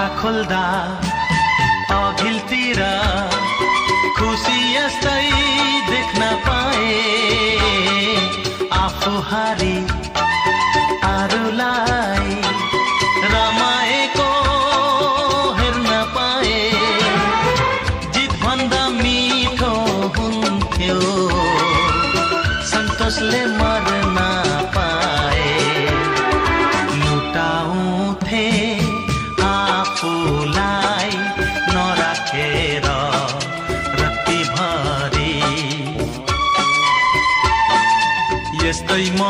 आँखा खोल्दा अघिल्तिर खुसी यस्तै देख्न पाए आफू हारी अरूलाई रमाएको हेर्न पाए जित भन्दा मिठो हुन्थ्यो सन्तोषले मर्न पाए लुटाउँथे आफूलाई नराखेर यस्तै म